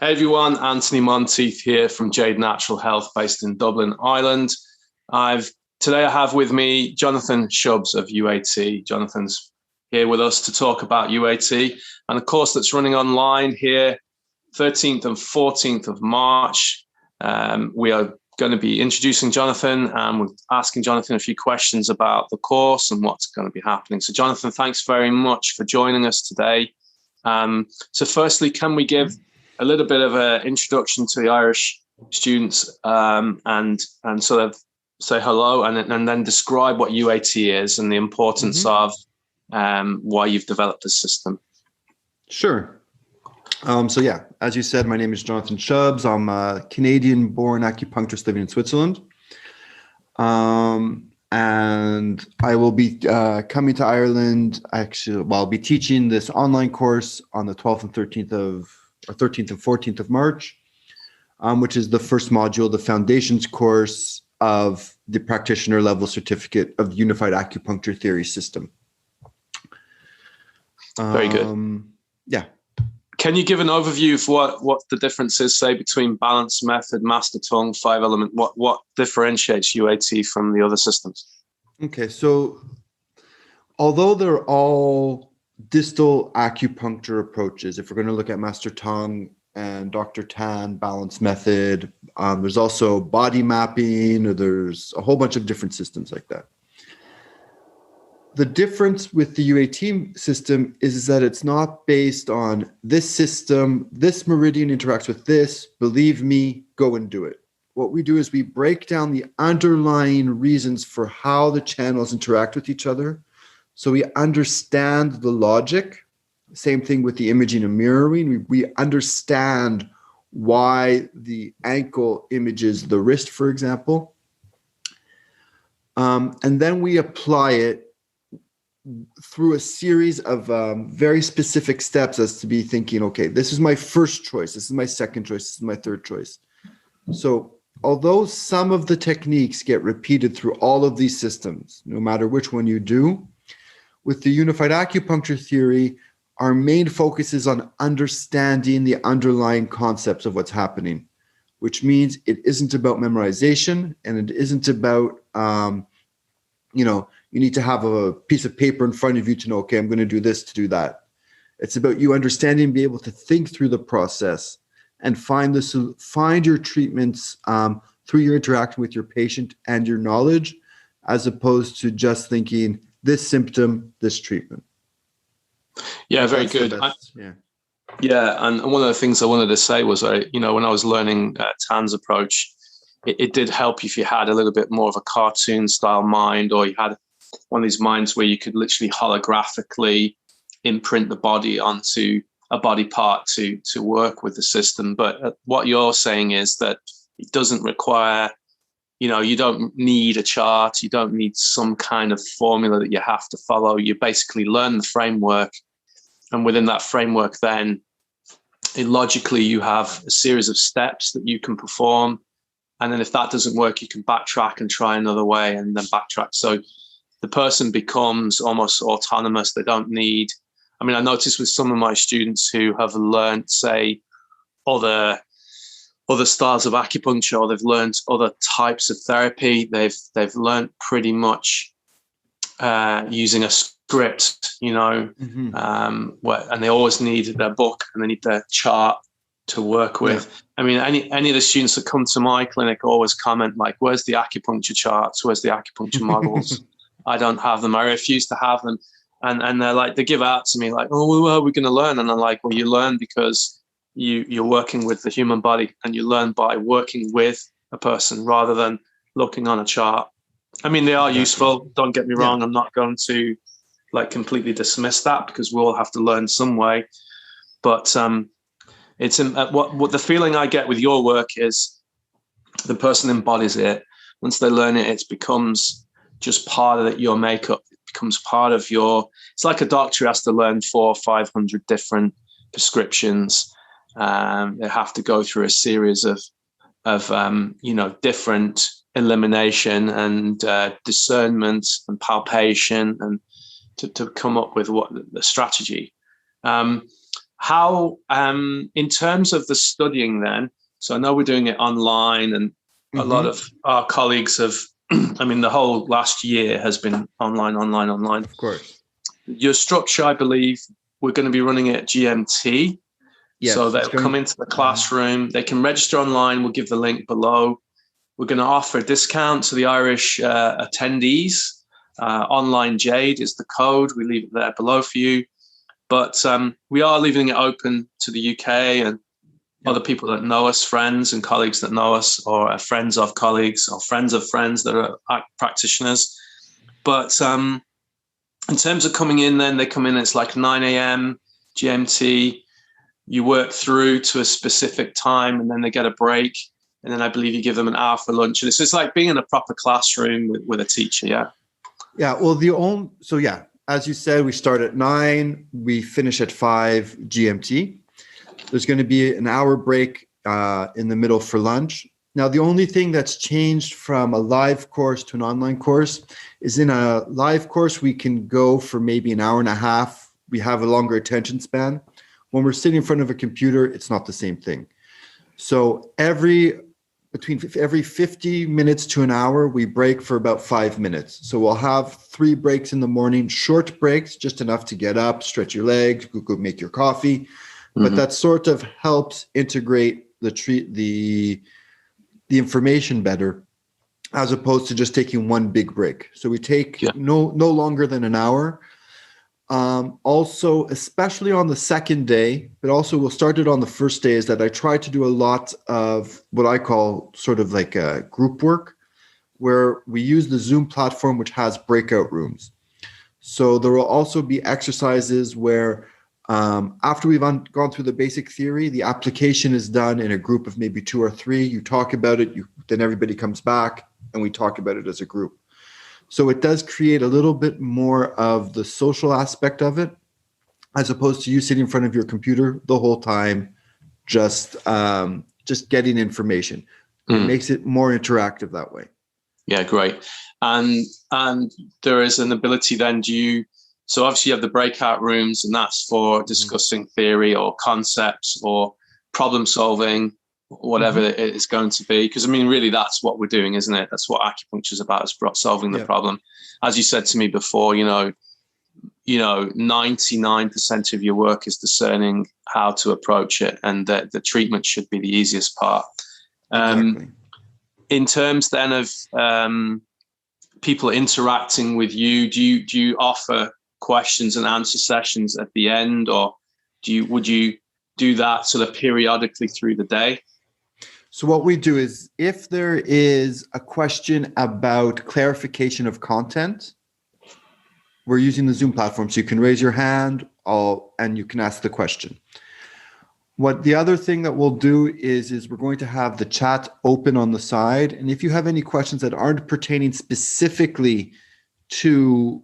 Hey everyone, Anthony Monteith here from Jade Natural Health based in Dublin, Ireland. Today I have with me Jonathan Shubs of UAT. Jonathan's here with us to talk about UAT and a course that's running online here 13th and 14th of March. We are going to be introducing Jonathan and we're asking Jonathan a few questions about the course and what's going to be happening. So Jonathan, thanks very much for joining us today. So firstly, can we give a little bit of an introduction to the Irish students and sort of say hello and then describe what UAT is and the importance of why you've developed this system? Sure. As you said, my name is Jonathan Shubs. I'm a Canadian-born acupuncturist living in Switzerland. And I will be coming to Ireland. I'll be teaching this online course on the 12th and 13th and 14th of March, which is the first module, the foundations course of the practitioner level certificate of the Unified Acupuncture Theory System. Very good. Yeah. Can you give an overview of what the difference is, say, between balanced method, master tongue, 5-element? What differentiates UAT from the other systems? Okay, so although they're all distal acupuncture approaches, if we're going to look at master tongue and Dr. Tan balanced method, there's also body mapping, or there's a whole bunch of different systems like that. The difference with the UAT system is that it's not based on this system, this meridian interacts with this, believe me, go and do it. What we do is we break down the underlying reasons for how the channels interact with each other. So we understand the logic. Same thing with the imaging and mirroring. We understand why the ankle images the wrist, for example. And then we apply it through a series of very specific steps as to be thinking, okay, this is my first choice, this is my second choice, this is my third choice. So although some of the techniques get repeated through all of these systems, no matter which one you do, with the Unified Acupuncture Theory, our main focus is on understanding the underlying concepts of what's happening, which means it isn't about memorization and it isn't about, you need to have a piece of paper in front of you to know, okay, I'm going to do this to do that. It's about you understanding, be able to think through the process and find your treatments through your interaction with your patient and your knowledge, as opposed to just thinking this symptom, this treatment. Yeah, very good. Yeah, and one of the things I wanted to say was, when I was learning Tan's approach, it did help if you had a little bit more of a cartoon style mind, or you had one of these minds where you could literally holographically imprint the body onto a body part to work with the system. But what you're saying is that it doesn't require, you don't need a chart, you don't need some kind of formula that you have to follow. You basically learn the framework, and within that framework then logically you have a series of steps that you can perform. And then if that doesn't work, you can backtrack and try another way and then backtrack. So the person becomes almost autonomous. They don't need, I noticed with some of my students who have learned, say, other styles of acupuncture, or they've learned other types of therapy, they've learned pretty much using a script, and they always need their book and they need their chart to work with. Yeah. Any of the students that come to my clinic always comment like, where's the acupuncture charts? Where's the acupuncture models? I don't have them. I refuse to have them. And they're like, they give out to me like, oh, well, we're going to learn. And I'm like, well, you learn because you're working with the human body, and you learn by working with a person rather than looking on a chart. They are useful. Don't get me wrong. Yeah. I'm not going to completely dismiss that, because we all have to learn some way. But it's what the feeling I get with your work is the person embodies it. Once they learn it, it becomes just part of your makeup. It becomes part of it's like a doctor has to learn 400 or 500 different prescriptions. They have to go through a series of different elimination and discernment and palpation, and to come up with what the strategy. how, in terms of the studying then, so I know we're doing it online, and a lot of our colleagues have, I mean, the whole last year has been online. Of course. Your structure, I believe, we're going to be running it at GMT. Yes, so they'll come into the classroom. They can register online. We'll give the link below. We're going to offer a discount to the Irish attendees. Online Jade is the code. We leave it there below for you. But we are leaving it open to the UK and other people that know us, friends and colleagues that know us, or friends of colleagues or friends of friends that are practitioners. But in terms of coming in, then they come in, it's like 9 a.m. GMT. You work through to a specific time, and then they get a break. And then I believe you give them an hour for lunch. And it's just like being in a proper classroom with a teacher. Yeah. Yeah. Well, as you said, we start at 9, we finish at 5 GMT. There's going to be an hour break in the middle for lunch. Now, the only thing that's changed from a live course to an online course is in a live course, we can go for maybe an hour and a half. We have a longer attention span. When we're sitting in front of a computer, it's not the same thing. So every 50 minutes to an hour, we break for about 5 minutes. So we'll have 3 breaks in the morning, short breaks, just enough to get up, stretch your legs, go make your coffee. But that sort of helps integrate the information better, as opposed to just taking one big break. So we take no longer than an hour. Also, especially on the second day, but also we'll start it on the first day, is that I try to do a lot of what I call sort of like a group work, where we use the Zoom platform, which has breakout rooms. So there will also be exercises where after we've gone through the basic theory, the application is done in a group of maybe 2 or 3. You talk about it, then everybody comes back and we talk about it as a group. So it does create a little bit more of the social aspect of it, as opposed to you sitting in front of your computer the whole time, just getting information. It makes it more interactive that way. Yeah, great. And there is an ability then, so obviously you have the breakout rooms, and that's for discussing theory or concepts or problem solving, whatever it is going to be. Because I mean, really, that's what we're doing, isn't it? That's what acupuncture is about, is solving the problem. As you said to me before, 99% of your work is discerning how to approach it, and that the treatment should be the easiest part. Exactly. In terms then of people interacting with you, do you offer questions and answer sessions at the end, or would you do that sort of periodically through the day? So what we do is, if there is a question about clarification of content, we're using the Zoom platform, so you can raise your hand and you can ask the question. What the other thing that we'll do is we're going to have the chat open on the side, and if you have any questions that aren't pertaining specifically to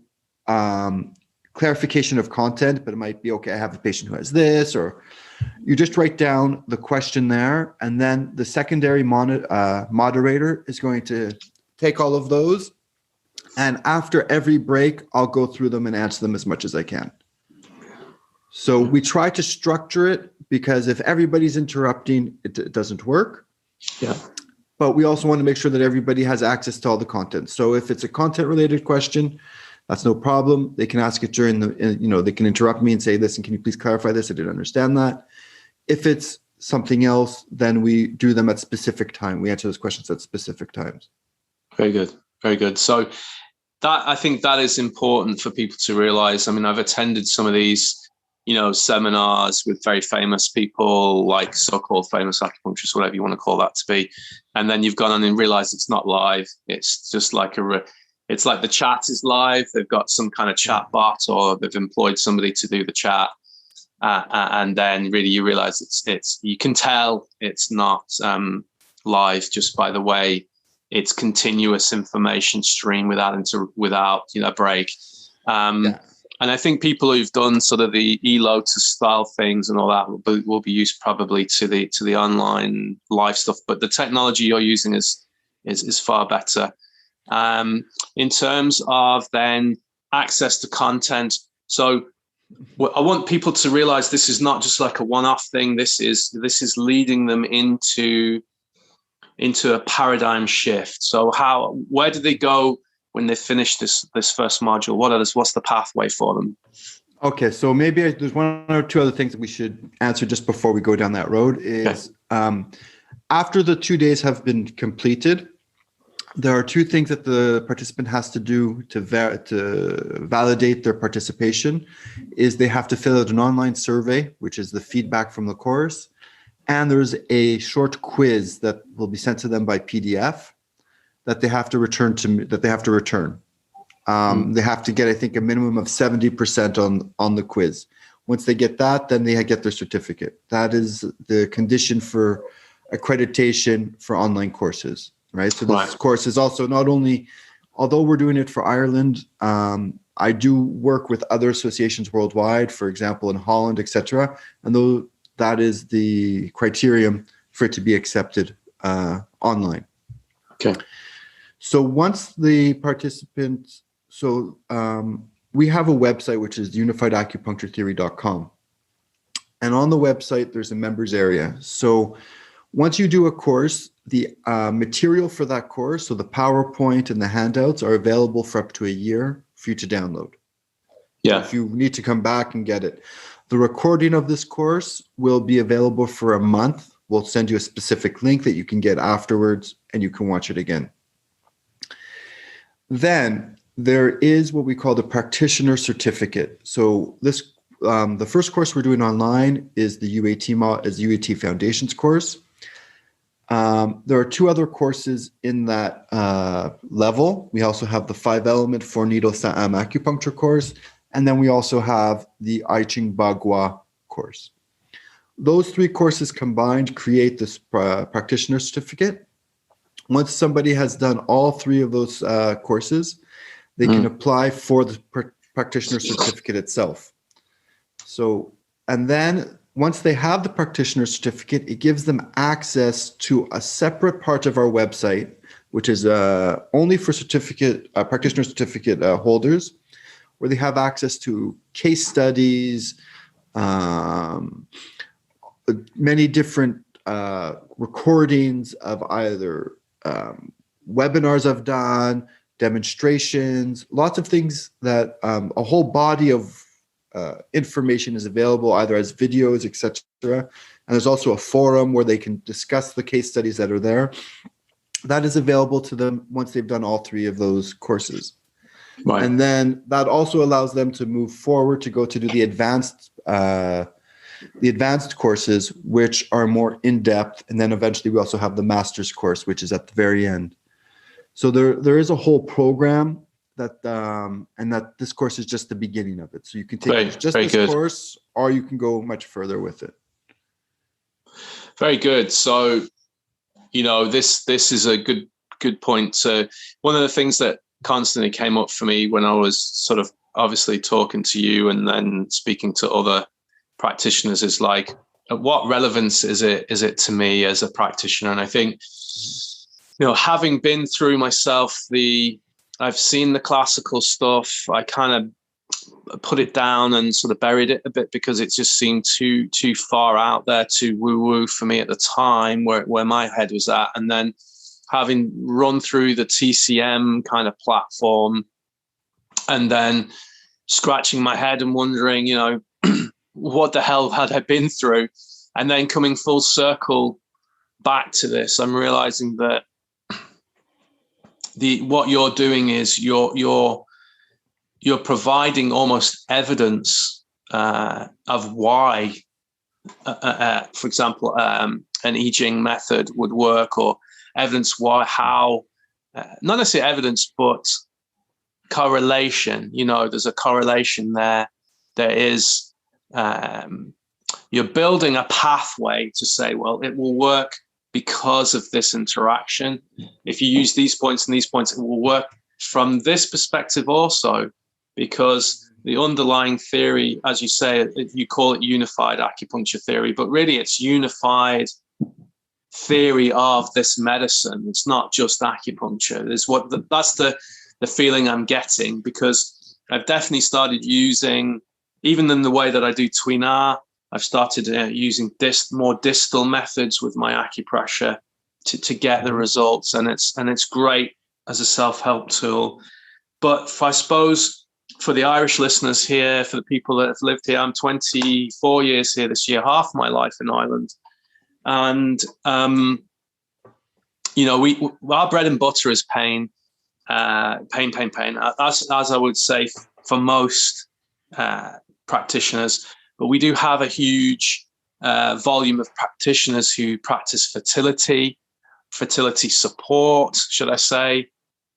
clarification of content, but it might be, okay, I have a patient who has this, or you just write down the question there, and then the secondary moderator is going to take all of those, and after every break, I'll go through them and answer them as much as I can. So we try to structure it, because if everybody's interrupting, it doesn't work. Yeah. But we also want to make sure that everybody has access to all the content. So if it's a content-related question, that's no problem. They can ask it during they can interrupt me and say, listen, can you please clarify this? I didn't understand that. If it's something else, then we do them at specific time. We answer those questions at specific times. Very good. Very good. So I think that is important for people to realize. I mean, I've attended some of these, seminars with very famous people, like so-called famous acupuncturists, whatever you want to call that to be. And then you've gone on and realized it's not live. It's just like it's like the chat is live. They've got some kind of chat bot, or they've employed somebody to do the chat. And then really you realize you can tell it's not live just by the way it's continuous information stream without a break. And I think people who've done sort of the e-Lotus style things and all that will be used probably to the online live stuff. But the technology you're using is far better. In terms of then access to content, so well, I want people to realize this is not just like a one-off thing. This is leading them into a paradigm shift. So where do they go when they finish this first module? What's the pathway for them? Okay, so maybe there's one or two other things that we should answer just before we go down that road. Is after the 2 days have been completed, there are two things that the participant has to do to validate their participation. Is they have to fill out an online survey, which is the feedback from the course, and there's a short quiz that will be sent to them by PDF that they have to return They have to get, I think, a minimum of 70% on the quiz. Once they get that, then they get their certificate. That is the condition for accreditation for online courses, right? So this course is also not only, although we're doing it for Ireland, I do work with other associations worldwide, for example, in Holland, etc. And though that is the criterion for it to be accepted online. Okay. So once the participants, we have a website, which is unifiedacupuncturetheory.com. And on the website, there's a members area. So once you do a course, the material for that course, so the PowerPoint and the handouts are available for up to a year for you to download. Yeah. If you need to come back and get it. The recording of this course will be available for a month. We'll send you a specific link that you can get afterwards and you can watch it again. Then there is what we call the practitioner certificate. So this, the first course we're doing online is the UAT Foundations course. There are two other courses in that level. We also have the 5-element 4-needle acupuncture course, and then we also have the I Ching Bagua course. Those three courses combined create this practitioner certificate. Once somebody has done all three of those courses, they can apply for the practitioner certificate itself. So, and then once they have the practitioner certificate, it gives them access to a separate part of our website, which is only for practitioner certificate holders, where they have access to case studies, many different recordings of either webinars I've done, demonstrations, lots of things that a whole body of information is available either as videos, etc. And there's also a forum where they can discuss the case studies that are there. That is available to them once they've done all three of those courses. Right. And then that also allows them to move forward to go to do the advanced courses, which are more in-depth. And then eventually we also have the master's course, which is at the very end. So there is a whole program that and that this course is just the beginning of it. So you can take this course, or you can go much further with it. Very good. So, this is a good point. So one of the things that constantly came up for me when I was sort of obviously talking to you and then speaking to other practitioners is like, what relevance is it to me as a practitioner? And I think, having been through myself, I've seen the classical stuff. I kind of put it down and sort of buried it a bit because it just seemed too far out there, too woo-woo for me at the time where my head was at. And then having run through the TCM kind of platform and then scratching my head and wondering, what the hell had I been through? And then coming full circle back to this, I'm realizing that what you're doing is you're providing almost evidence of why, for example, an I Ching method would work, or evidence how, not necessarily evidence, but correlation. There's a correlation there. There is, you're building a pathway to say, well, it will work because of this interaction. If you use these points and these points, it will work from this perspective also, because the underlying theory, as you say, you call it unified acupuncture theory, but really it's unified theory of this medicine. It's not just acupuncture. That's the feeling I'm getting, because I've definitely started using even in the way that I do tui-na, I've started using more distal methods with my acupressure to get the results, and it's great as a self-help tool. But I suppose for the Irish listeners here, for the people that have lived here, I'm 24 years here this year, half my life in Ireland, and our bread and butter is pain, pain. As I would say for most practitioners, but we do have a huge volume of practitioners who practice fertility support, should I say,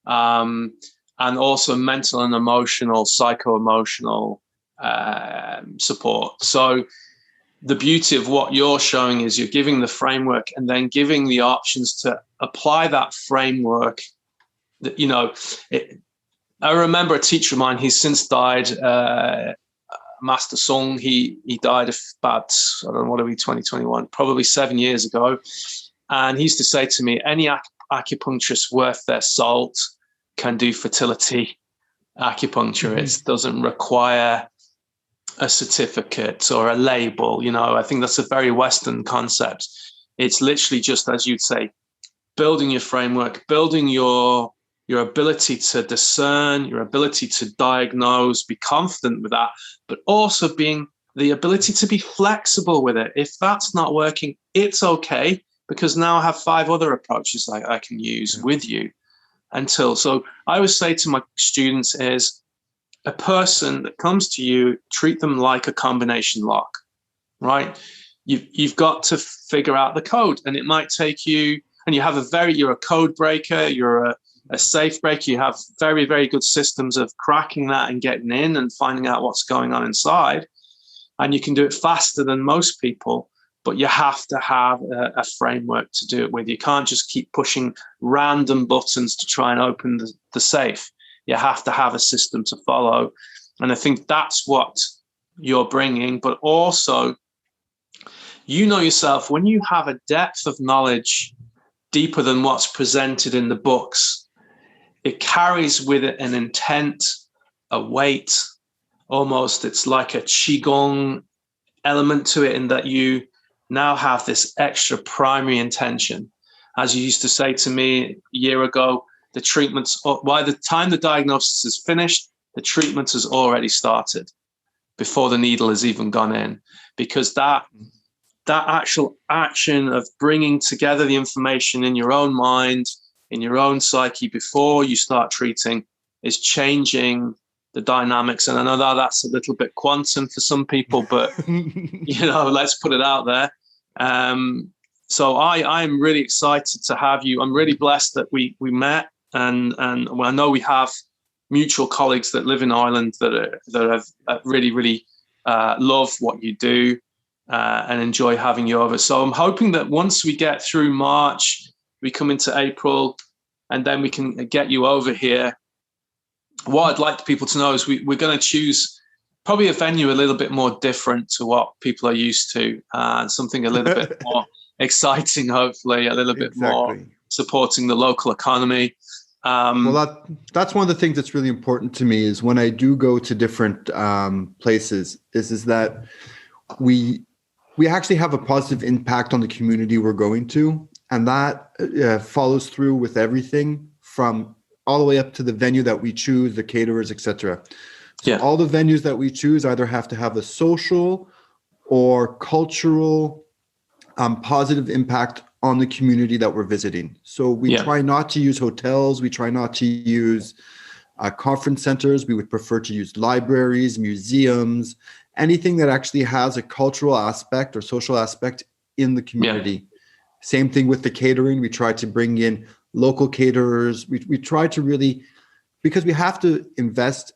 and also mental and emotional, psycho-emotional support. So the beauty of what you're showing is you're giving the framework and then giving the options to apply that framework. I remember a teacher of mine, he's since died, Master Sung, he died about, I don't know, what are we, 2021, probably 7 years ago. And he used to say to me, any acupuncturist worth their salt can do fertility acupuncture. It doesn't require a certificate or a label. I think that's a very Western concept. It's literally just, as you'd say, building your framework, building your ability to discern, your ability to diagnose, be confident with that, but also being the ability to be flexible with it. If that's not working, it's okay, because now I have 5 other approaches I can use with you. So I always say to my students is, a person that comes to you, treat them like a combination lock, right? You've got to figure out the code, and it might take you, and you're a code breaker, you're a safe breaker, you have very, very good systems of cracking that and getting in and finding out what's going on inside. And you can do it faster than most people, but you have to have a framework to do it with. You can't just keep pushing random buttons to try and open the safe. You have to have a system to follow. And I think that's what you're bringing. But also, yourself, when you have a depth of knowledge deeper than what's presented in the books, it carries with it an intent, a weight, almost. It's like a Qigong element to it, in that you now have this extra primary intention. As you used to say to me a year ago, the treatments, by the time the diagnosis is finished, the treatment has already started before the needle has even gone in, because that actual action of bringing together the information in your own mind, in your own psyche before you start treating, is changing the dynamics. And I know that's a little bit quantum for some people, but let's put it out there. So I'm really excited to have you. I'm really blessed that we met, and I know we have mutual colleagues that live in Ireland that have really, really love what you do and enjoy having you over. So I'm hoping that once we get through March, we come into April, and then we can get you over here. What I'd like people to know is we're going to choose probably a venue a little bit more different to what people are used to, something a little bit more exciting, hopefully, a little bit more supporting the local economy. Well, that's one of the things that's really important to me, is when I do go to different places, is that we actually have a positive impact on the community we're going to. And that follows through with everything from all the way up to the venue that we choose, the caterers, etc. So all the venues that we choose either have to have a social or cultural positive impact on the community that we're visiting. So we try not to use hotels. We try not to use conference centers. We would prefer to use libraries, museums, anything that actually has a cultural aspect or social aspect in the community. Yeah. Same thing with the catering. We try to bring in local caterers. We try to really, because we have to invest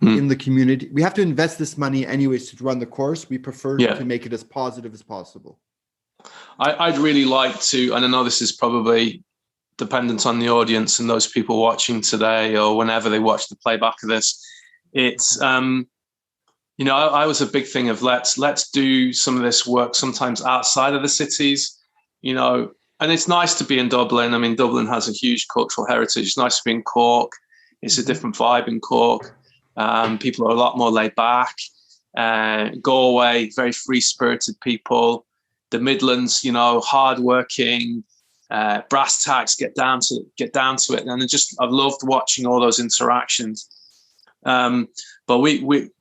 in the community. We have to invest this money anyways to run the course. We prefer to make it as positive as possible. I'd really like to, and I know this is probably dependent on the audience and those people watching today or whenever they watch the playback of this. It's, I was a big thing of let's do some of this work sometimes outside of the cities, and it's nice to be in Dublin. I mean, Dublin has a huge cultural heritage. It's nice to be in Cork. It's a different vibe in Cork. People are a lot more laid back. Galway, very free-spirited people. The Midlands, hardworking, brass tacks, get down to it. And I've loved watching all those interactions. But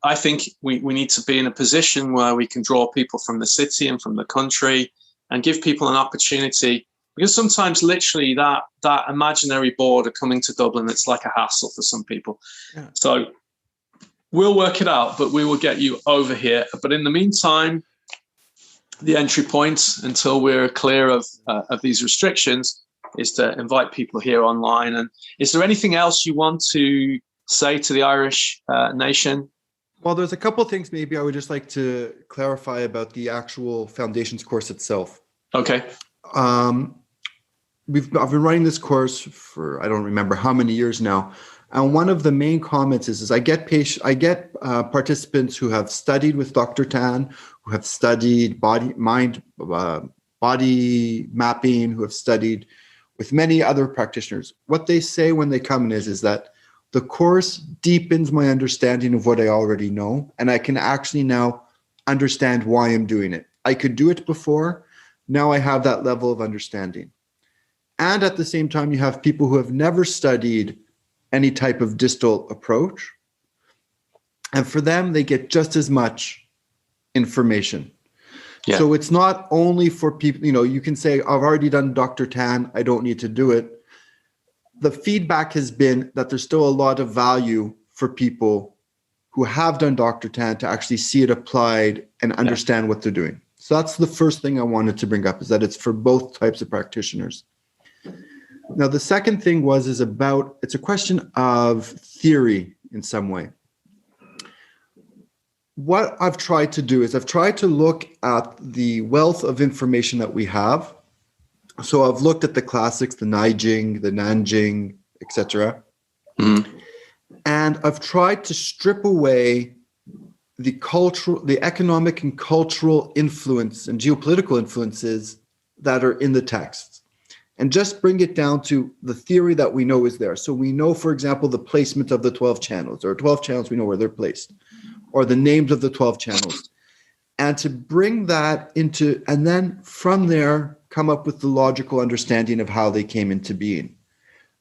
I think we need to be in a position where we can draw people from the city and from the country and give people an opportunity, because sometimes literally that imaginary border coming to Dublin, it's like a hassle for some people. Yeah. So we'll work it out, but we will get you over here. But in the meantime, the entry point until we're clear of these restrictions is to invite people here online. And is there anything else you want to say to the Irish nation? Well, there's a couple of things maybe I would just like to clarify about the actual Foundations course itself. Okay. I've been running this course for I don't remember how many years now, and one of the main comments is I get participants who have studied with Dr. Tan, who have studied body mapping, who have studied with many other practitioners. What they say when they come in is that the course deepens my understanding of what I already know, and I can actually now understand why I'm doing it. I could do it before. Now I have that level of understanding. And at the same time, you have people who have never studied any type of distal approach. And for them, they get just as much information. Yeah. So it's not only for people, you can say, I've already done Dr. Tan, I don't need to do it. The feedback has been that there's still a lot of value for people who have done Dr. Tan to actually see it applied and understand what they're doing. So that's the first thing I wanted to bring up, is that it's for both types of practitioners. Now, the second thing it's a question of theory in some way. What I've tried to do is I've tried to look at the wealth of information that we have. So I've looked at the classics, the Naijing, the Nanjing, etc. Mm-hmm. And I've tried to strip away the economic and cultural influence and geopolitical influences that are in the texts, and just bring it down to the theory that we know is there. So we know, for example, the placement of the 12 channels. There are 12 channels, we know where they're placed, or the names of the 12 channels. And to bring that into, and then from there, come up with the logical understanding of how they came into being.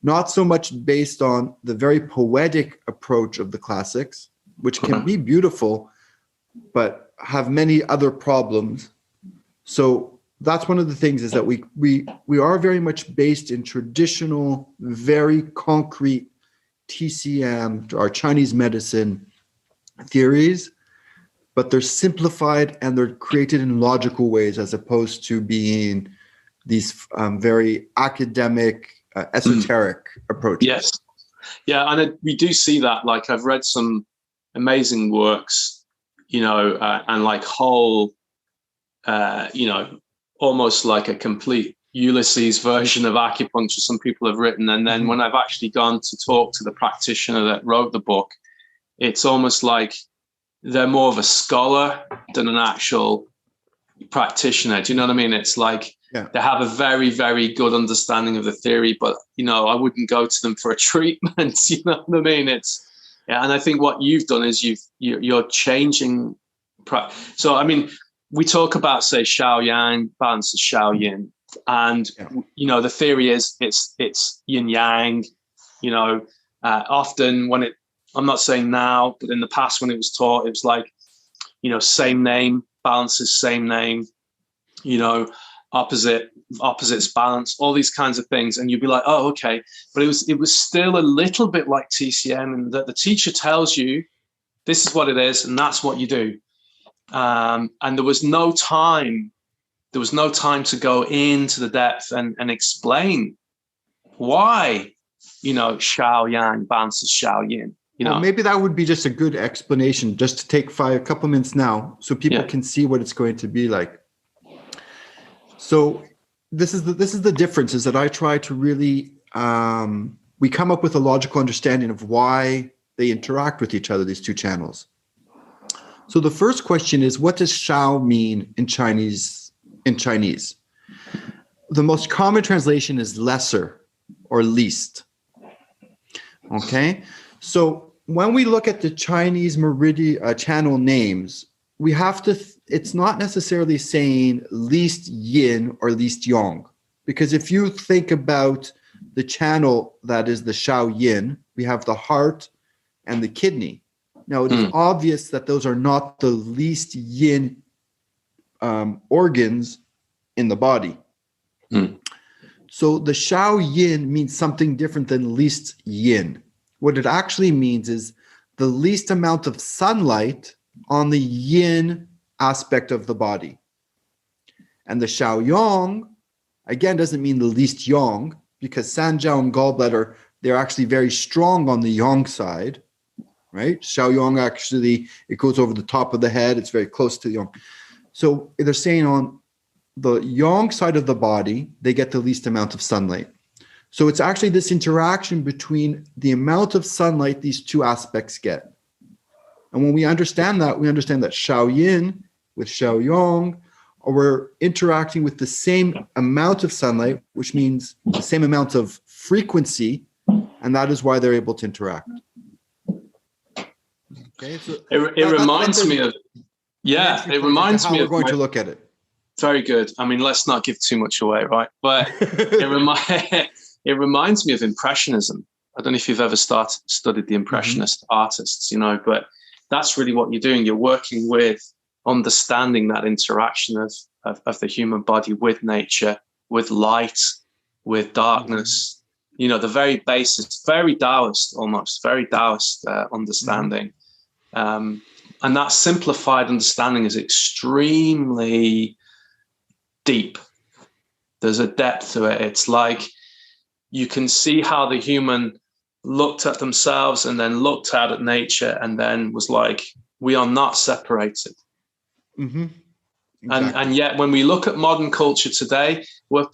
Not so much based on the very poetic approach of the classics, which can be beautiful, but have many other problems. So that's one of the things, is that we are very much based in traditional, very concrete TCM, our Chinese medicine theories, but they're simplified and they're created in logical ways, as opposed to being these very academic, esoteric approaches. Yes. Yeah, and we do see that. Like, I've read some amazing works, and like whole, almost like a complete Ulysses version of acupuncture some people have written. And then when I've actually gone to talk to the practitioner that wrote the book, it's almost like they're more of a scholar than an actual practitioner. Do you know what I mean? It's like they have a very, very good understanding of the theory, but, I wouldn't go to them for a treatment. You know what I mean? And I think what you've done is you're changing. So, I mean, we talk about, say, Xiao Yang balance is Xiao Yin. And, the theory is it's yin yang, often when I'm not saying now, but in the past when it was taught, it was like, same name, balance is same name, opposites balance, all these kinds of things. And you'd be like, oh, okay. But it was still a little bit like TCM, in that the teacher tells you this is what it is and that's what you do. And there was no time to go into the depth and explain why, Xiao Yang balances Xiao Yin. Well, maybe that would be just a good explanation, just to take a couple minutes now, so people can see what it's going to be like. So this is the difference, is that I try to really we come up with a logical understanding of why they interact with each other, these two channels. So the first question is, what does Xiao mean in Chinese? The most common translation is lesser or least. Okay, so when we look at the Chinese meridian channel names, we have to, it's not necessarily saying least yin or least yang. Because if you think about the channel that is the Shao Yin, we have the heart and the kidney. Now, it is obvious that those are not the least yin organs in the body. So the Shao Yin means something different than least yin. What it actually means is the least amount of sunlight on the yin aspect of the body. And the Shao Yang, again, doesn't mean the least yang, because Sanjiao and gallbladder, they're actually very strong on the yang side, right? Shao Yang, actually, it goes over the top of the head. It's very close to the yang. So they're saying on the yang side of the body, they get the least amount of sunlight. So it's actually this interaction between the amount of sunlight these two aspects get. And when we understand that Shao Yin with Shao Yang, or we're interacting with the same amount of sunlight, which means the same amount of frequency, and that is why they're able to interact. Okay, so it reminds me of, it reminds me of we're going to look at it. Very good. I mean, let's not give too much away, right? But it reminds me of Impressionism. I don't know if you've ever studied the Impressionist artists, but that's really what you're doing. You're working with understanding that interaction of the human body with nature, with light, with darkness, the very basis, very Taoist almost, very Taoist understanding. And that simplified understanding is extremely deep. There's a depth to it. It's like you can see how the human looked at themselves and then looked out at nature and then was like, we are not separated. Exactly. And yet when we look at modern culture today, we're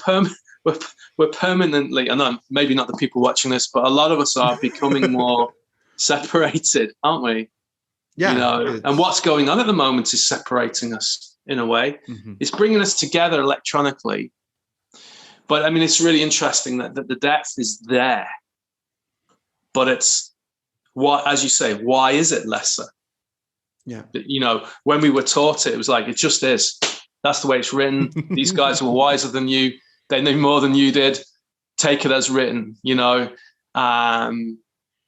permanently, and maybe not the people watching this, but a lot of us are becoming more separated, aren't we? Yeah. And what's going on at the moment is separating us in a way. It's bringing us together electronically. But I mean, it's really interesting that the depth is there. But it's what, as you say, why is it lesser? Yeah. When we were taught it, it was like, it just is. That's the way it's written. These guys were wiser than you. They knew more than you did. Take it as written,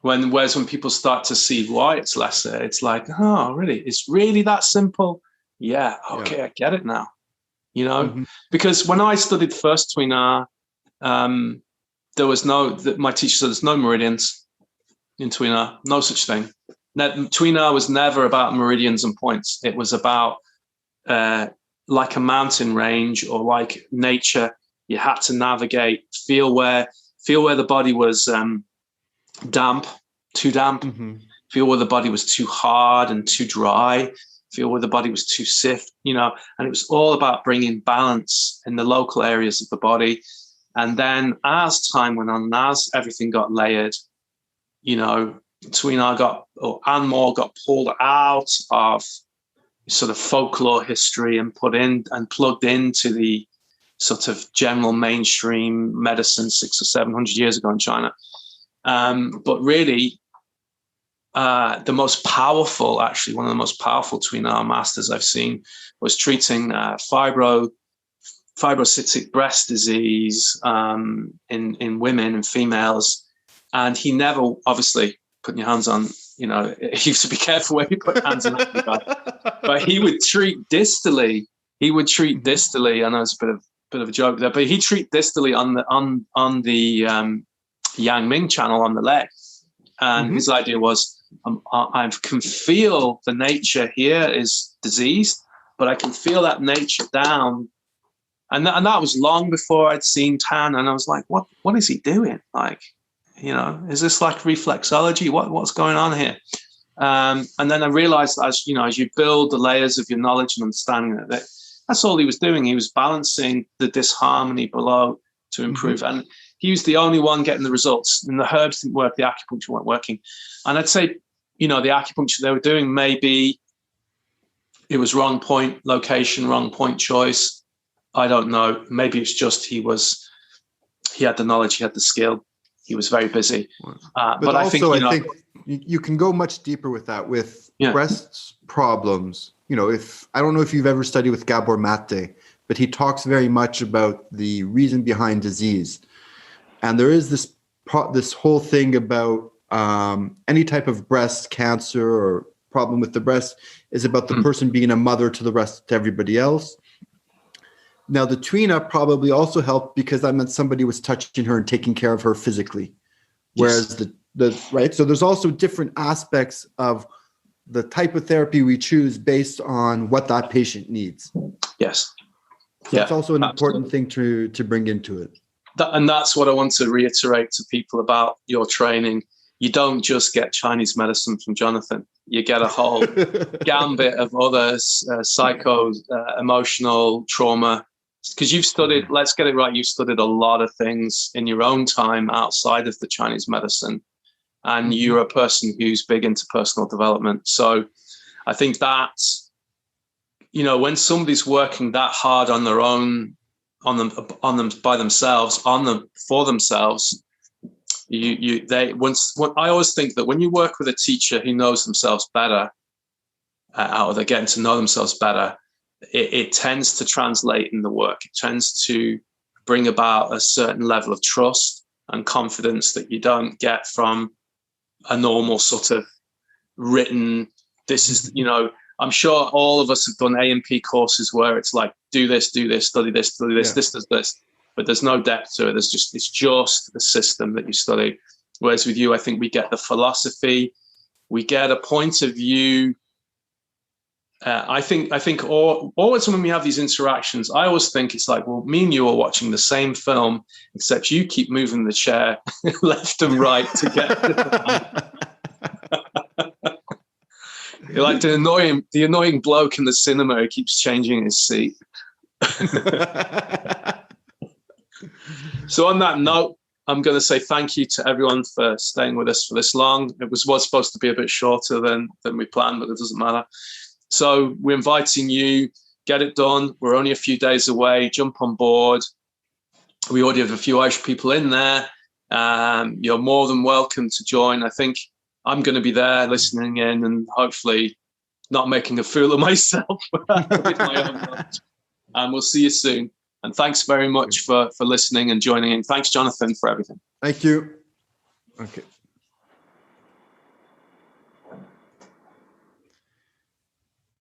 Whereas when people start to see why it's lesser, it's like, oh, really? It's really that simple? Yeah. Okay. I get it now. Because when I studied first tui-na, there was my teacher said there's no meridians in tui-na, no such thing. Tui-na was never about meridians and points. It was about like a mountain range or like nature. You had to navigate, feel where the body was damp, too damp, feel where the body was too hard and too dry, feel where the body was too stiff, and it was all about bringing balance in the local areas of the body. And then as time went on, as everything got layered, tui-na and more got pulled out of sort of folklore history and put in and plugged into the sort of general mainstream medicine 600 or 700 years ago in China. But really, the most powerful, actually, one of the most powerful tui-na masters I've seen was treating fibrocystic breast disease in women and females. And he never, obviously, putting your hands on, you have to be careful where you put hands on everybody. But he would treat distally. I know it's a bit of a joke there, but he treat distally on the Yang Ming channel on the leg. And his idea was, I can feel the nature here is diseased, but I can feel that nature down. And that was long before I'd seen Tan. And I was like, what is he doing? Like, is this like reflexology? What's going on here? And then I realized as you build the layers of your knowledge and understanding that that's all he was doing. He was balancing the disharmony below to improve. And he was the only one getting the results. And the herbs didn't work, the acupuncture weren't working. And I'd say, the acupuncture they were doing, maybe it was wrong point location, wrong point choice. I don't know. Maybe it's just he had the knowledge, he had the skill. he was very busy. But also, I think you can go much deeper with that, with breast problems. You know, I don't know if you've ever studied with Gabor Mate, but he talks very much about the reason behind disease. And there is this whole thing about any type of breast cancer or problem with the breast is about the person being a mother to everybody else. Now, the tui-na probably also helped because that meant somebody was touching her and taking care of her physically. Whereas right. So there's also different aspects of the type of therapy we choose based on what that patient needs. Yes. So that's also an important thing to bring into it. And that's what I want to reiterate to people about your training. You don't just get Chinese medicine from Jonathan. You get a whole gambit of other emotional trauma. Because you've studied, let's get it right, you've studied a lot of things in your own time outside of the Chinese medicine. And you're a person who's big into personal development. So I think that, you know, when somebody's working that hard on their own, for themselves, I always think that when you work with a teacher who knows themselves better, or they're getting to know themselves better, it tends to translate in the work. It tends to bring about a certain level of trust and confidence that you don't get from a normal sort of written, this is, you know, I'm sure all of us have done A&P courses where it's like, do this, study this, this does this, but there's no depth to it. It's just a system that you study. Whereas with you, I think we get the philosophy, we get a point of view. I think always when we have these interactions, I always think it's like, well, me and you are watching the same film, except you keep moving the chair left and right to get. You're like the annoying bloke in the cinema who keeps changing his seat. So on that note, I'm going to say thank you to everyone for staying with us for this long. It was supposed to be a bit shorter than we planned, but it doesn't matter. So we're inviting you, get it done. We're only a few days away. Jump on board. We already have a few Irish people in there. You're more than welcome to join. I think I'm going to be there listening in and hopefully not making a fool of myself with my own knowledge. And we'll see you soon. And thanks very much for listening and joining in. Thanks, Jonathan, for everything. Thank you. Okay.